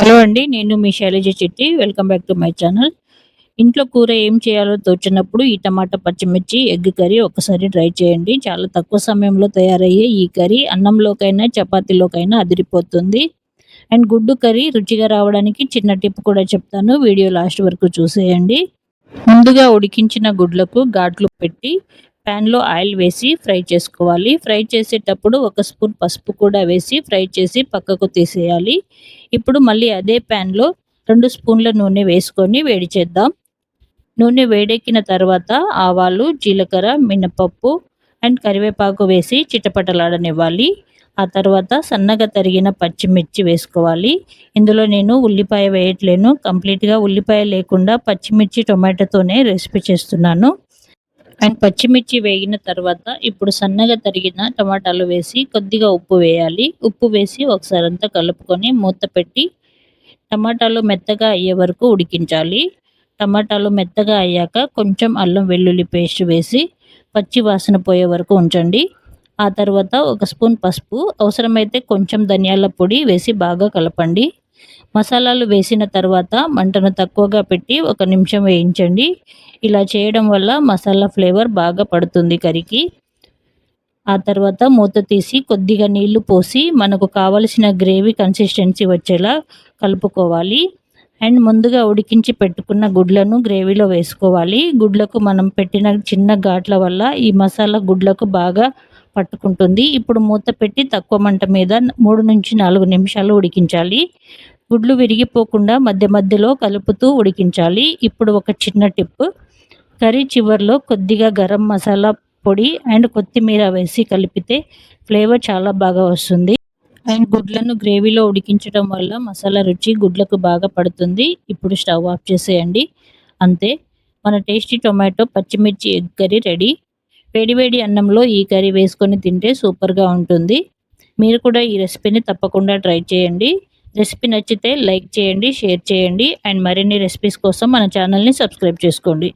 Hello అండి. నేను మీ శైలజ చిట్టి. Welcome back to my channel. ఇంట్లో కూర ఏం చేయాలో తోచనప్పుడు ఈ టమాటా, పచ్చిమిర్చి, ఎగ్ కర్రీ ఒక్కసారి ట్రై చేయండి. చాలా తక్కువ సమయంలో తయారయ్యే ఈ కర్రీ అన్నంలోకైనా, చపాతీలోకైనా అదిరిపోతుంది. అండ్ గుడ్డు కర్రీ రుచిగా రావడానికి చిన్న టిప్ కూడా చెప్తాను. వీడియో లాస్ట్ వరకు చూసేయండి. ముందుగా ఉడికించిన గుడ్లకు ఘాట్లు పెట్టి ప్యాన్‌లో ఆయిల్ వేసి ఫ్రై చేసుకోవాలి. ఫ్రై చేసేటప్పుడు ఒక స్పూన్ పసుపు కూడా వేసి ఫ్రై చేసి పక్కకు తీసేయాలి. ఇప్పుడు మళ్ళీ అదే ప్యాన్‌లో 2 స్పూన్ల నూనె వేసుకొని వేడి చేద్దాం. నూనె వేడెక్కిన తర్వాత ఆవాలు, జీలకర్ర, మినపప్పు అండ్ కరివేపాకు వేసి చిటపటలాడనివ్వాలి. ఆ తర్వాత సన్నగా తరిగిన పచ్చిమిర్చి వేసుకోవాలి. ఇందులో నేను ఉల్లిపాయ వేయట్లేను. కంప్లీట్‌గా ఉల్లిపాయ లేకుండా పచ్చిమిర్చి, టొమాటోతోనే రెసిపీ చేస్తున్నాను. అండ్ పచ్చిమిర్చి వేగిన తర్వాత ఇప్పుడు సన్నగా తరిగిన టమాటాలు వేసి కొద్దిగా ఉప్పు వేయాలి. ఉప్పు వేసి ఒకసారంతా కలుపుకొని మూత పెట్టి టమాటాలు మెత్తగా అయ్యే వరకు ఉడికించాలి. టమాటాలు మెత్తగా అయ్యాక కొంచెం అల్లం వెల్లుల్లి పేస్ట్ వేసి పచ్చి వాసన పోయే వరకు ఉంచండి. ఆ తర్వాత ఒక స్పూన్ పసుపు, అవసరమైతే కొంచెం ధనియాల పొడి వేసి బాగా కలపండి. మసాలాలు వేసిన తర్వాత మంటను తక్కువగా పెట్టి 1 నిమిషం వేయించండి. ఇలా చేయడం వల్ల మసాలా ఫ్లేవర్ బాగా పడుతుంది కర్రీకి. ఆ తర్వాత మూత తీసి కొద్దిగా నీళ్లు పోసి మనకు కావలసిన గ్రేవీ కన్సిస్టెన్సీ వచ్చేలా కలుపుకోవాలి. అండ్ ముందుగా ఉడికించి పెట్టుకున్న గుడ్లను గ్రేవీలో వేసుకోవాలి. గుడ్లకు మనం పెట్టిన చిన్న ఘాట్ల వల్ల ఈ మసాలా గుడ్లకు బాగా పట్టుకుంటుంది. ఇప్పుడు మూత పెట్టి తక్కువ మంట మీద 3-4 నిమిషాలు ఉడికించాలి. గుడ్లు విరిగిపోకుండా మధ్య మధ్యలో కలుపుతూ ఉడికించాలి. ఇప్పుడు ఒక చిన్న టిప్, కర్రీ చివర్లో కొద్దిగా గరం మసాలా పొడి అండ్ కొత్తిమీర వేసి కలిపితే ఫ్లేవర్ చాలా బాగా వస్తుంది. అండ్ గుడ్లను గ్రేవీలో ఉడికించడం వల్ల మసాలా రుచి గుడ్లకు బాగా పడుతుంది. ఇప్పుడు స్టవ్ ఆఫ్ చేసేయండి. అంతే, మన టేస్టీ టొమాటో, పచ్చిమిర్చి, ఎగ్ కర్రీ రెడీ. వేడి వేడి అన్నంలో ఈ కర్రీ వేసుకొని తింటే సూపర్గా ఉంటుంది. మీరు కూడా ఈ రెసిపీని తప్పకుండా ట్రై చేయండి. రెసిపీ నచ్చితే లైక్ చేయండి, షేర్ చేయండి అండ్ మరిన్ని రెసిపీస్ కోసం మన ఛానల్ని సబ్స్క్రైబ్ చేసుకోండి.